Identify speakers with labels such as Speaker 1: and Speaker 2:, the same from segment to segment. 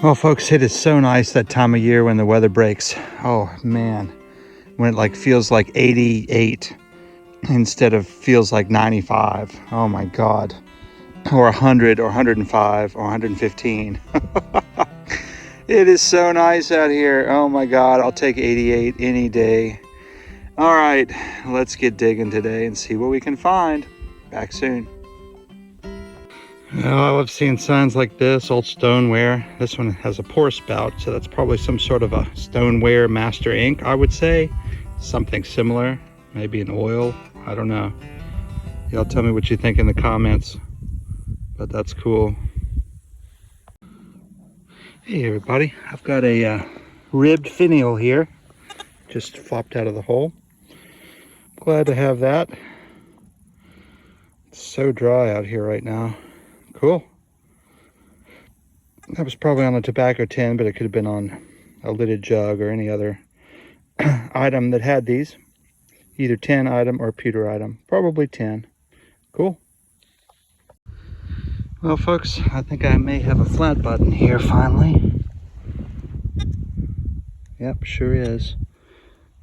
Speaker 1: Well, folks, it is so nice that time of year when the weather breaks. Oh man, when it like feels like 88 instead of feels like 95. Oh my God, or 100 or 105 or 115. It is so nice out here. Oh my God, I'll take 88 any day. All right, let's get digging today and see what we can find. Back soon. I love seeing signs like this, old stoneware. This one has a pour spout, so that's probably some sort of a stoneware master ink, I would say. Something similar, maybe an oil, I don't know. Y'all tell me what you think in the comments, but that's cool. Hey everybody, I've got a ribbed finial here, just flopped out of the hole. Glad to have that. It's so dry out here right now. Cool. That was probably on a tobacco tin, but it could have been on a lidded jug or any other item that had these. Either tin item or pewter item. Probably tin. Cool. Well, folks, I think I may have a flat button here finally. Yep, sure is.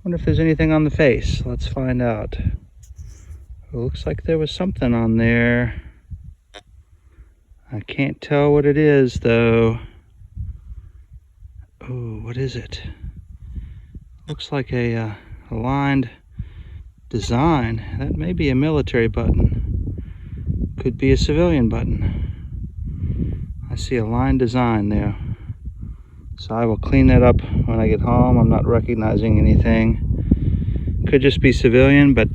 Speaker 1: Wonder if there's anything on the face. Let's find out. It looks like there was something on there. I can't tell what it is though. Oh, what is it? Looks like a lined design. That may be a military button. Could be a civilian button. I see a lined design there. So I will clean that up when I get home. I'm not recognizing anything. Could just be civilian, but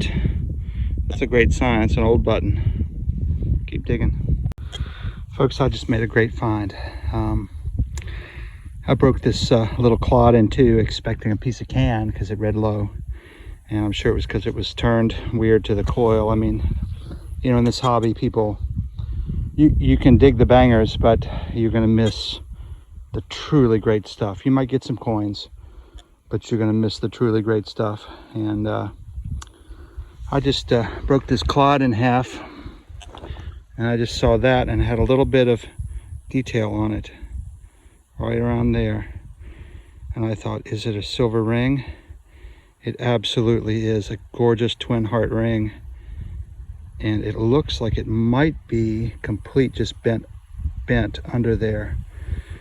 Speaker 1: that's a great sign. It's an old button. Keep digging. Folks, I just made a great find. I broke this little clod in two, expecting a piece of can because it read low. And I'm sure it was because it was turned weird to the coil. I mean, you know, in this hobby, people, you can dig the bangers, but you're going to miss the truly great stuff. You might get some coins, but you're going to miss the truly great stuff. And I just broke this clod in half. And I just saw that and it had a little bit of detail on it right around there. And I thought, is it a silver ring? It absolutely is a gorgeous twin heart ring. And it looks like it might be complete, just bent under there.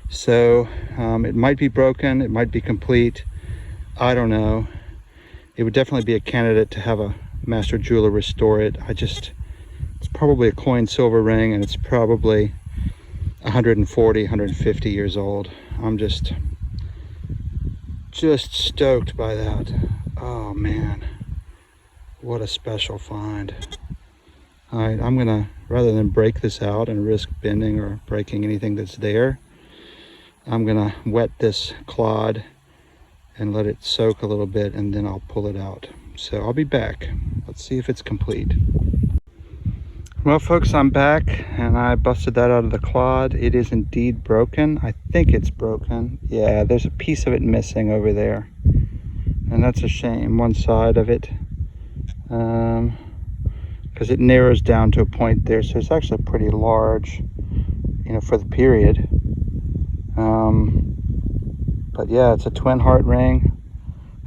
Speaker 1: So it might be broken, it might be complete. I don't know. It would definitely be a candidate to have a master jeweler restore it. It's probably a coin silver ring, and it's probably 140, 150 years old. I'm just stoked by that. Oh man, what a special find. All right, I'm gonna, rather than break this out and risk bending or breaking anything that's there, I'm gonna wet this clod and let it soak a little bit, and then I'll pull it out. So I'll be back. Let's see if it's complete. Well, folks, I'm back and I busted that out of the clod. It is indeed broken. I think it's broken. Yeah, there's a piece of it missing over there. And that's a shame, one side of it. Because it narrows down to a point there. So it's actually pretty large, you know, for the period. But yeah, it's a twin heart ring.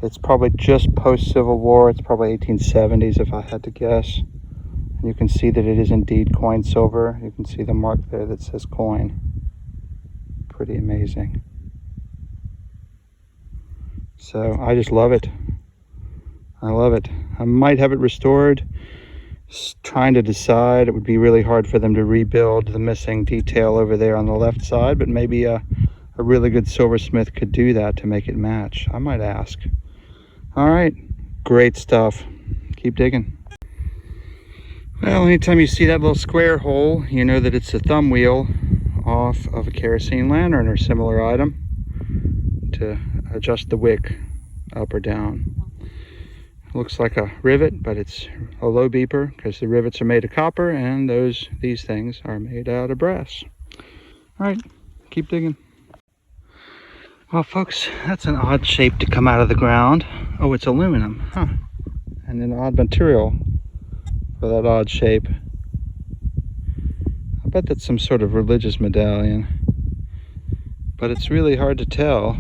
Speaker 1: It's probably just post-Civil War. It's probably 1870s if I had to guess. You can see that it is indeed coin silver. You can see the mark there that says coin. Pretty amazing. So I just love it. I love it. I might have it restored. Just trying to decide. It would be really hard for them to rebuild the missing detail over there on the left side, but maybe a really good silversmith could do that to make it match. I might ask. All right, great stuff. Keep digging. Well, anytime you see that little square hole, you know that it's a thumb wheel off of a kerosene lantern or similar item to adjust the wick up or down. Looks like a rivet, but it's a low beeper because the rivets are made of copper and these things are made out of brass. All right, keep digging. Well, folks, that's an odd shape to come out of the ground. Oh, it's aluminum, huh? And an odd material for that odd shape. I bet that's some sort of religious medallion. but it's really hard to tell.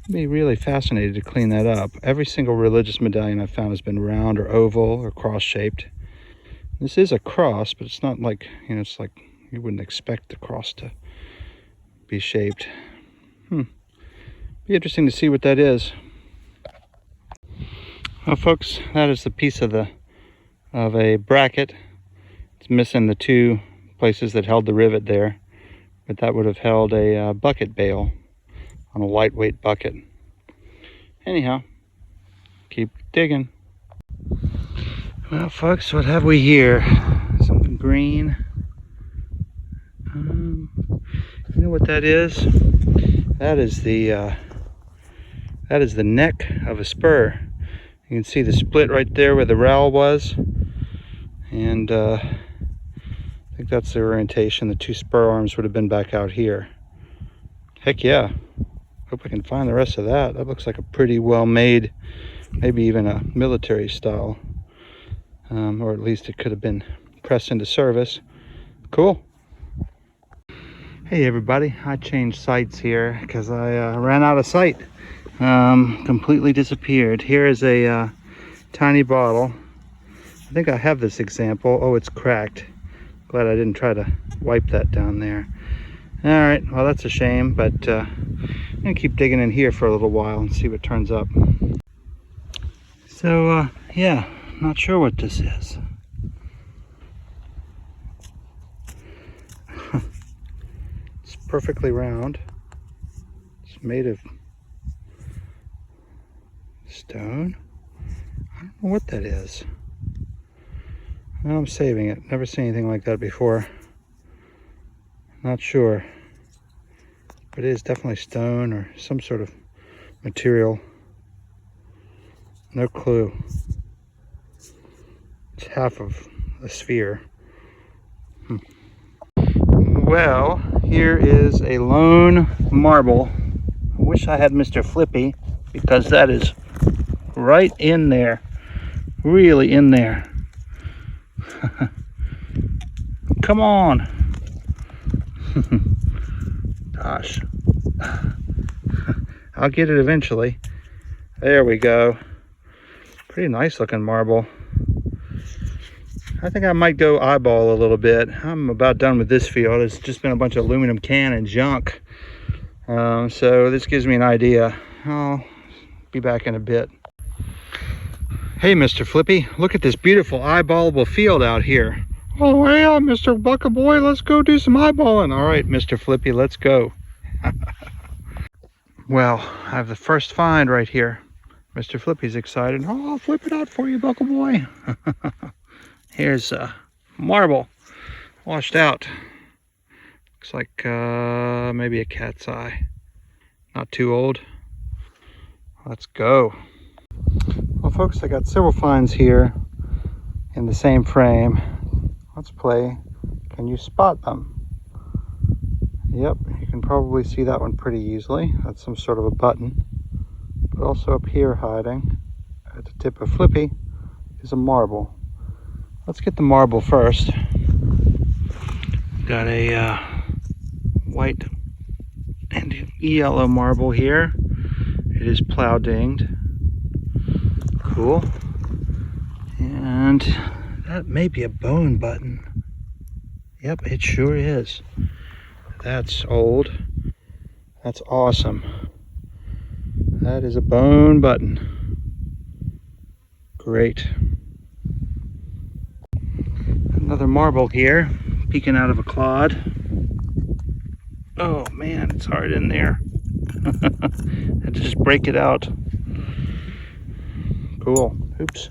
Speaker 1: I'd be really fascinated to clean that up. Every single religious medallion I've found has been round or oval or cross-shaped. This is a cross, but it's not like, you know, it's like you wouldn't expect the cross to be shaped. Be interesting to see what that is. Well, folks, that is the piece of a bracket. It's missing the two places that held the rivet there, but that would have held a bucket bale on a lightweight bucket. Anyhow, keep digging. Well, folks, what have we here? Something green. You know what that is? That is the neck of a spur. You can see the split right there where the rowel was, and I think that's the orientation. The two spur arms would have been back out here. Heck yeah! Hope I can find the rest of that. That looks like a pretty well made, maybe even a military style, or at least it could have been pressed into service. Cool. Hey everybody, I changed sites here because I ran out of sight. Completely disappeared. Here is a tiny bottle. I think I have this example. Oh, it's cracked. Glad I didn't try to wipe that down there. All right, well, that's a shame, but I'm gonna keep digging in here for a little while and see what turns up. So yeah, not sure what this is. It's perfectly round. It's made of stone. I don't know what that is. Well, I'm saving it. Never seen anything like that before. Not sure. But it is definitely stone or some sort of material. No clue. It's half of a sphere. Well, here is a lone marble. I wish I had Mr. Flippy, because that is right in there. Really in there. Come on. Gosh. I'll get it eventually. There we go. Pretty nice looking marble. I think I might go eyeball a little bit. I'm about done with this field. It's just been a bunch of aluminum can and junk. So this gives me an idea. I'll be back in a bit. Hey, Mr. Flippy, look at this beautiful eyeballable field out here. Oh yeah, Mr. Bucka Boy, let's go do some eyeballing. All right, Mr. Flippy, let's go. Well, I have the first find right here. Mr. Flippy's excited. Oh, I'll flip it out for you, Bucka Boy. Here's marble, washed out. Looks like maybe a cat's eye. Not too old. Let's go. Well, folks, I got several finds here in the same frame. Let's play Can You Spot Them? Yep, you can probably see that one pretty easily. That's some sort of a button. But also up here hiding at the tip of Flippy is a marble. Let's get the marble first. Got a white and yellow marble here. It is plow dinged. Cool. And that may be a bone button. Yep, it sure is. That's old. That's awesome. That is a bone button. Great. Another marble here, peeking out of a clod. Oh man, it's hard in there. I had to just break it out. Cool. Oops.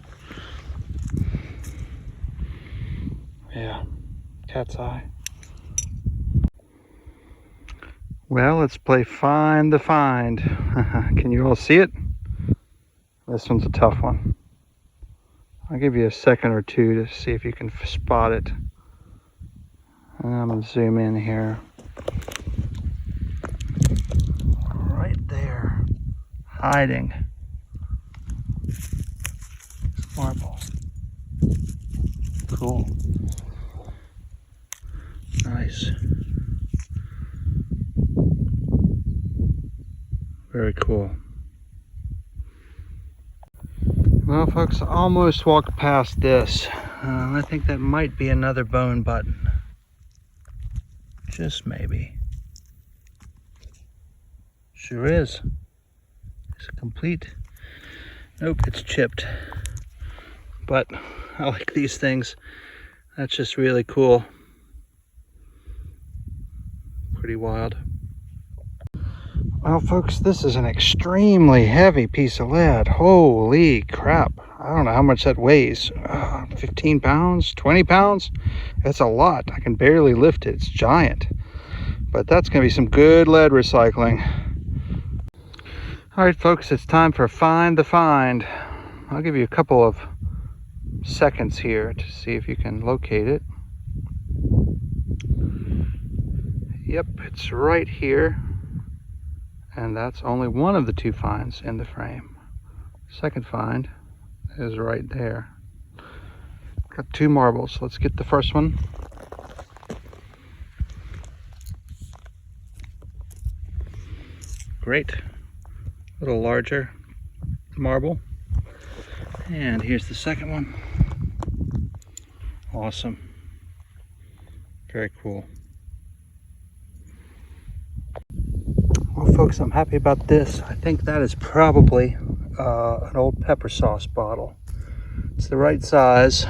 Speaker 1: Yeah, cat's eye. Well, let's play Find the Find. Can you all see it? This one's a tough one. I'll give you a second or two to see if you can spot it. And I'm going to zoom in here. Right there. Hiding. Marble. Cool. Nice. Very cool. Well, folks, I almost walked past this. I think that might be another bone button. Just maybe. Sure is. It's complete. Nope, it's chipped. But I like these things. That's just really cool. Pretty wild. Well, folks, this is an extremely heavy piece of lead. Holy crap. I don't know how much that weighs. 15 pounds, 20 pounds? That's a lot. I can barely lift it. It's giant. But that's going to be some good lead recycling. All right, folks, it's time for Find the Find. I'll give you a couple of seconds here to see if you can locate it. Yep, it's right here. And that's only one of the two finds in the frame. Second find is right there. Got two marbles. Let's get the first one. Great. A little larger marble. And here's the second one. Awesome. Very cool. Well, folks, I'm happy about this. I think that is probably an old pepper sauce bottle. It's the right size.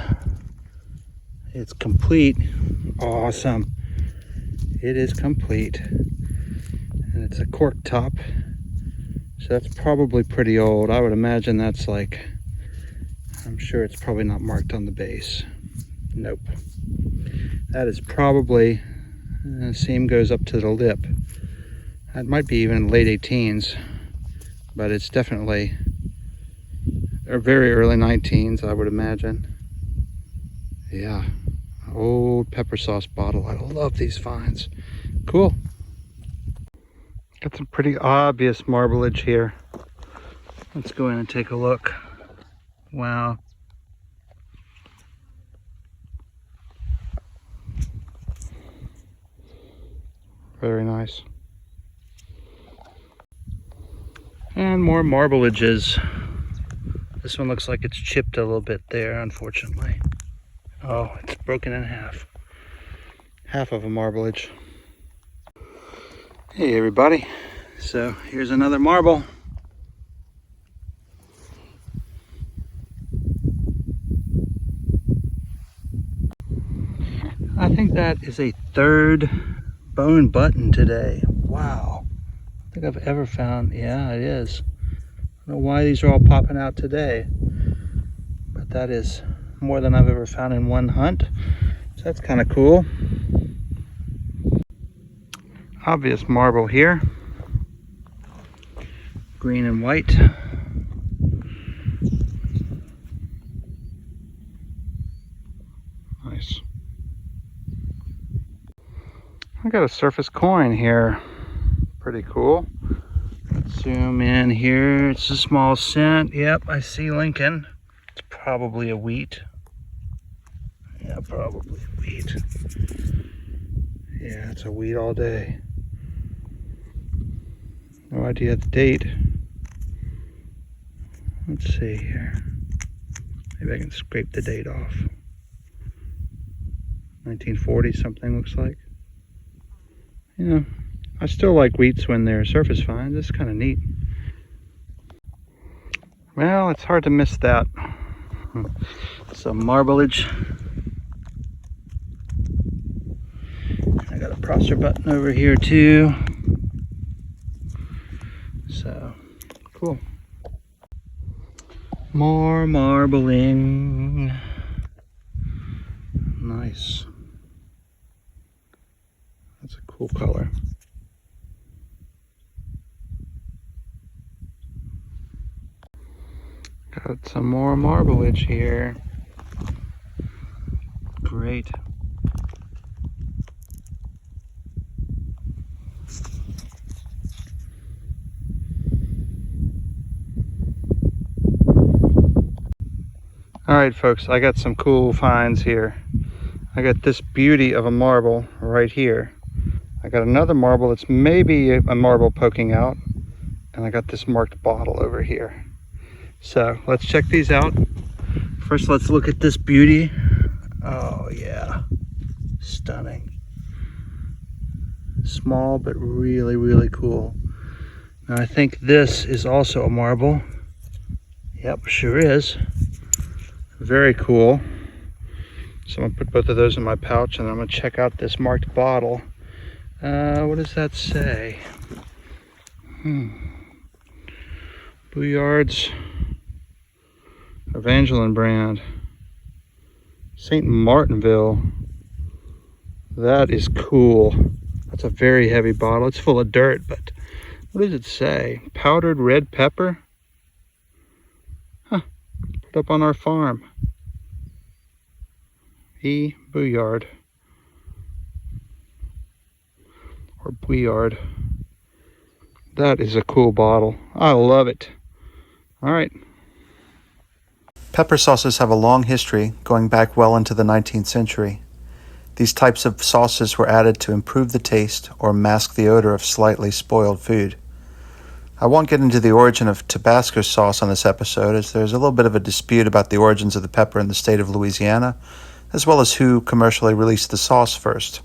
Speaker 1: It's complete. Awesome. It is complete. And it's a cork top. So that's probably pretty old. I would imagine that's like, I'm sure it's probably not marked on the base. Nope. That is probably, the seam goes up to the lip. That might be even late 18s, but it's definitely, or very early 19s, I would imagine. Yeah, old pepper sauce bottle. I love these finds. Cool. Got some pretty obvious marblage here. Let's go in and take a look. Wow. Very nice. And more marbleages. This one looks like it's chipped a little bit there, unfortunately. Oh, it's broken in half. Half of a marblage. Hey everybody. So here's another marble. I think that is a third bone button today. Wow. I think I've ever found, yeah, it is. I don't know why these are all popping out today, but that is more than I've ever found in one hunt. So that's kind of cool. Obvious marble here. Green and white. Nice. I got a surface coin here. Pretty cool. Let's zoom in here. It's a small cent. Yep, I see Lincoln. It's probably a wheat. Yeah, probably wheat. Yeah, it's a wheat all day. No idea the date. Let's see here. Maybe I can scrape the date off. 1940 something looks like. You know, I still like wheats when they're surface finds. It's kind of neat. Well, it's hard to miss that. Some marblage. I got a Prosser button over here too. So, cool. More marbling. Nice. That's a cool color. Got some more marblage here. Great. All right, folks, I got some cool finds here. I got this beauty of a marble right here. I got another marble that's maybe a marble poking out. And I got this marked bottle over here. So let's check these out. First, let's look at this beauty. Oh yeah, stunning. Small, but really, really cool. Now I think this is also a marble. Yep, sure is. Very cool. So I'm gonna put both of those in my pouch, and I'm gonna check out this marked bottle. What does that say? Bouillards, Evangeline brand, St. Martinville. That is cool. That's a very heavy bottle. It's full of dirt, but what does it say? Powdered red pepper? Huh, put up on our farm. E. Bouillard. Or Bouillard. That is a cool bottle. I love it. All right. Pepper sauces have a long history, going back well into the 19th century. These types of sauces were added to improve the taste or mask the odor of slightly spoiled food. I won't get into the origin of Tabasco sauce on this episode, as there's a little bit of a dispute about the origins of the pepper in the state of Louisiana, as well as who commercially released the sauce first.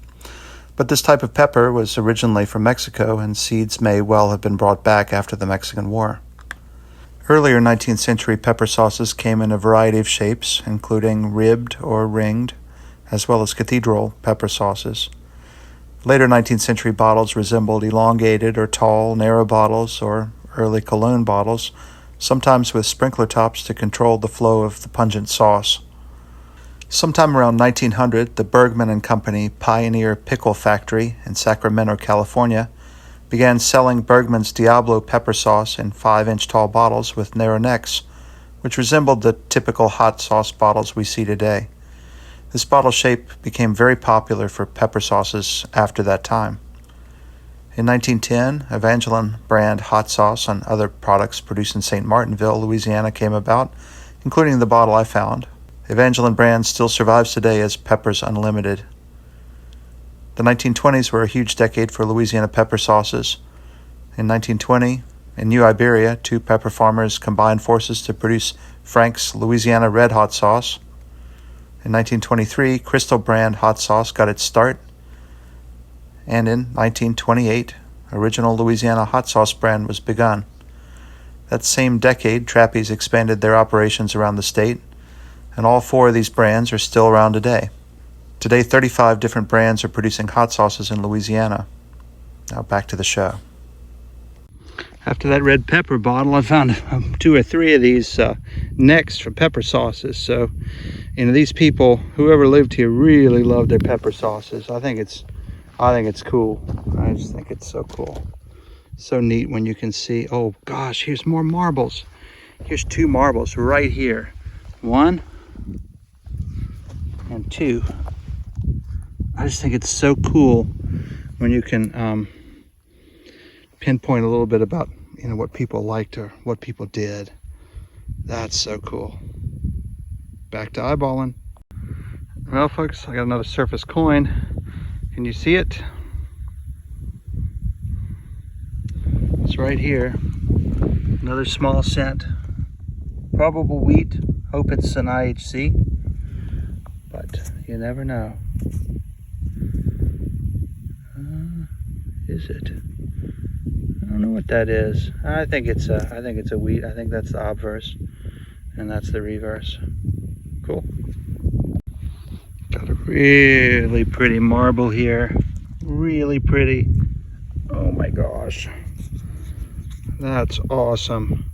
Speaker 1: But this type of pepper was originally from Mexico, and seeds may well have been brought back after the Mexican War. Earlier 19th century pepper sauces came in a variety of shapes, including ribbed or ringed, as well as cathedral pepper sauces. Later 19th century bottles resembled elongated or tall, narrow bottles or early cologne bottles, sometimes with sprinkler tops to control the flow of the pungent sauce. Sometime around 1900, the Bergman and Company Pioneer Pickle Factory in Sacramento, California, began selling Bergman's Diablo pepper sauce in 5-inch tall bottles with narrow necks, which resembled the typical hot sauce bottles we see today. This bottle shape became very popular for pepper sauces after that time. In 1910, Evangeline brand hot sauce and other products produced in St. Martinville, Louisiana came about, including the bottle I found. Evangeline brand still survives today as Peppers Unlimited. The 1920s were a huge decade for Louisiana pepper sauces. In 1920, in New Iberia, 2 pepper farmers combined forces to produce Frank's Louisiana Red Hot sauce. In 1923, Crystal brand hot sauce got its start. And in 1928, original Louisiana hot sauce brand was begun. That same decade, Trappies expanded their operations around the state, and all 4 of these brands are still around today. Today, 35 different brands are producing hot sauces in Louisiana. Now back to the show. After that red pepper bottle, I found 2 or 3 of these necks for pepper sauces. So, these people, whoever lived here, really loved their pepper sauces. I think it's cool. I just think it's so cool. So neat when you can see, oh gosh, here's more marbles. Here's 2 marbles right here. 1 and 2. I just think it's so cool when you can pinpoint a little bit about what people liked or what people did. That's so cool. Back to eyeballing. Well, folks, I got another surface coin. Can you see it? It's right here. Another small cent. Probable wheat. Hope it's an IHC, but you never know. Is it? I don't know what that is. I think it's a wheat. I think that's the obverse, and that's the reverse. Cool. Got a really pretty marble here. Really pretty. Oh my gosh. That's awesome.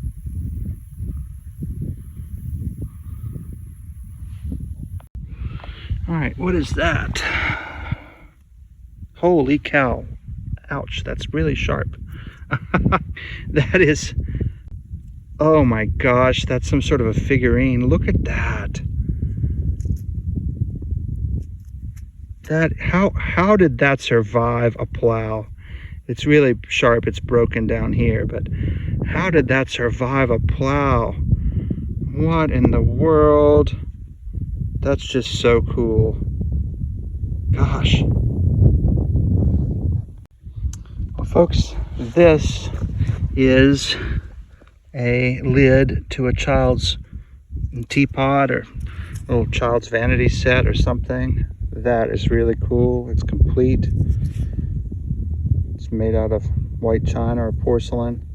Speaker 1: All right, what is that? Holy cow. Ouch, that's really sharp. That is, oh my gosh, that's some sort of a figurine. Look at that. How did that survive a plow? It's really sharp, it's broken down here, but how did that survive a plow? What in the world? That's just so cool. Gosh. Well, folks, this is a lid to a child's teapot or little child's vanity set or something. That is really cool. It's complete. It's made out of white china or porcelain.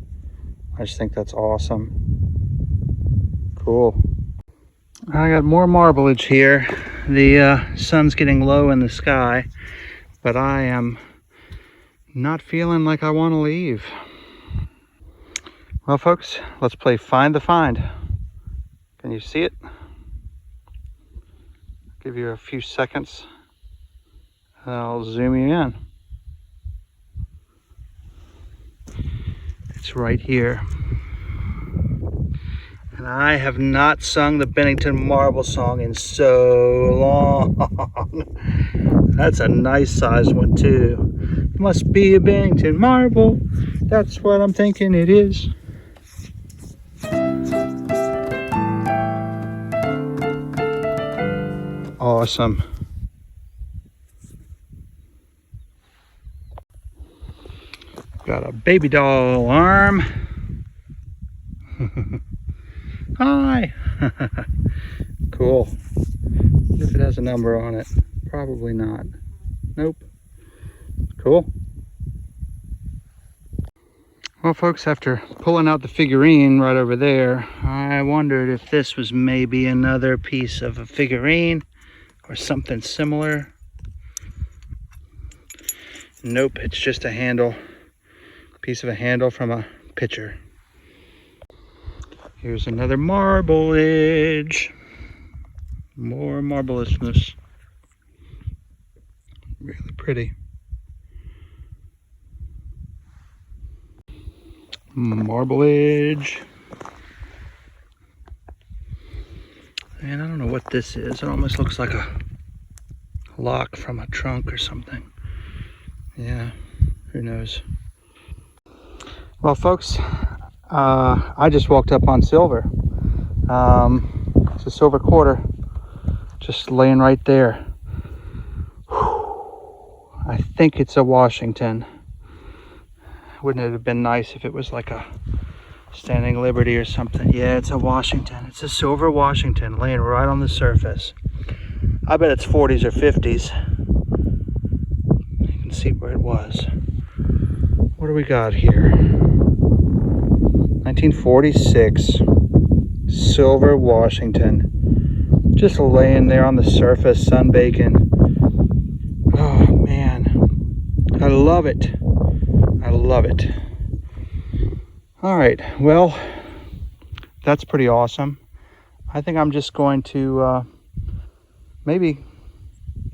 Speaker 1: I just think that's awesome. Cool. I got more marblage here. The sun's getting low in the sky, but I am not feeling like I want to leave. Well, folks, let's play Find the Find. Can you see it? Give you a few seconds. I'll zoom you in. It's right here. And I have not sung the Bennington Marble song in so long. That's a nice sized one too. Must be a Bennington Marble. That's what I'm thinking it is. Awesome. Got a baby doll arm. Hi. Cool. If it has a number on it, probably not. Nope. Cool. Well, folks, after pulling out the figurine right over there, I wondered if this was maybe another piece of a figurine or something similar. Nope, it's just a handle, piece of a handle from a pitcher. Here's another marblage. More marbleousness. Really pretty. Marblage. And I don't know what this is. It almost looks like a lock from a trunk or something. Yeah, who knows? Well, folks, I just walked up on silver. It's a silver quarter, just laying right there. I think it's a Washington. Wouldn't it have been nice if it was like a Standing Liberty or something? Yeah, it's a Washington. It's a silver Washington laying right on the surface. I bet it's 40s or 50s. You can see where it was. What do we got here? 1946 silver Washington, just laying there on the surface, sunbaking. Oh man, I love it. I love it. All right, well, that's pretty awesome. I think I'm just going to maybe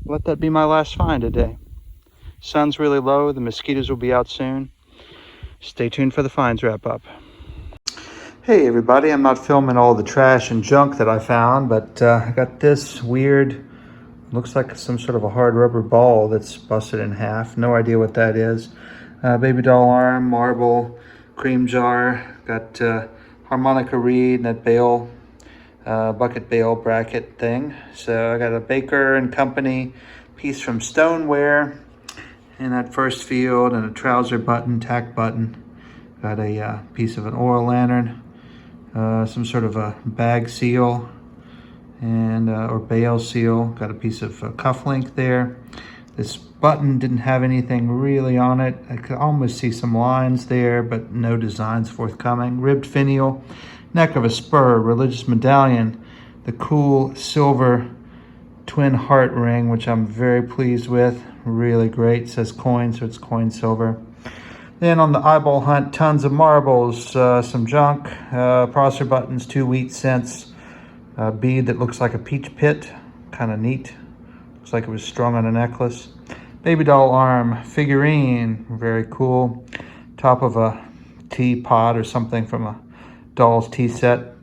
Speaker 1: let that be my last find today. Sun's really low. The mosquitoes will be out soon. Stay tuned for the finds wrap up. Hey everybody, I'm not filming all the trash and junk that I found, but I got this weird, looks like some sort of a hard rubber ball that's busted in half. No idea what that is. Baby doll arm, marble, cream jar, got harmonica reed and that bail, bucket bail bracket thing. So I got a Baker and Company piece from Stoneware in that first field, and a trouser button, tack button. Got a piece of an oil lantern, some sort of a bag seal and or bail seal. Got a piece of cuff link there. This button didn't have anything really on it. I could almost see some lines there, but no designs forthcoming. Ribbed finial, neck of a spur, religious medallion, the cool silver twin heart ring, which I'm very pleased with. Really great. It says coin, so it's coin silver. Then on the eyeball hunt, tons of marbles, some junk, Prosser buttons, 2 wheat cents, a bead that looks like a peach pit, kind of neat. Looks like it was strung on a necklace. Baby doll arm, figurine, very cool. Top of a teapot or something from a doll's tea set.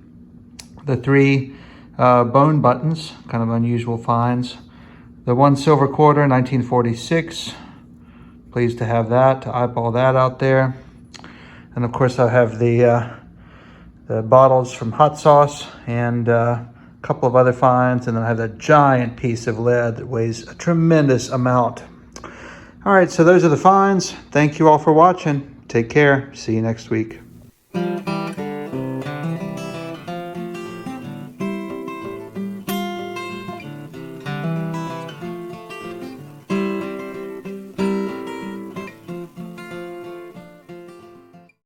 Speaker 1: The 3 bone buttons, kind of unusual finds. The 1 silver quarter, 1946. Pleased to have that, to eyeball that out there. And of course I have the bottles from hot sauce and a couple of other finds, and then I have that giant piece of lead that weighs a tremendous amount. All right, so those are the finds. Thank you all for watching. Take care. See you next week. Bye.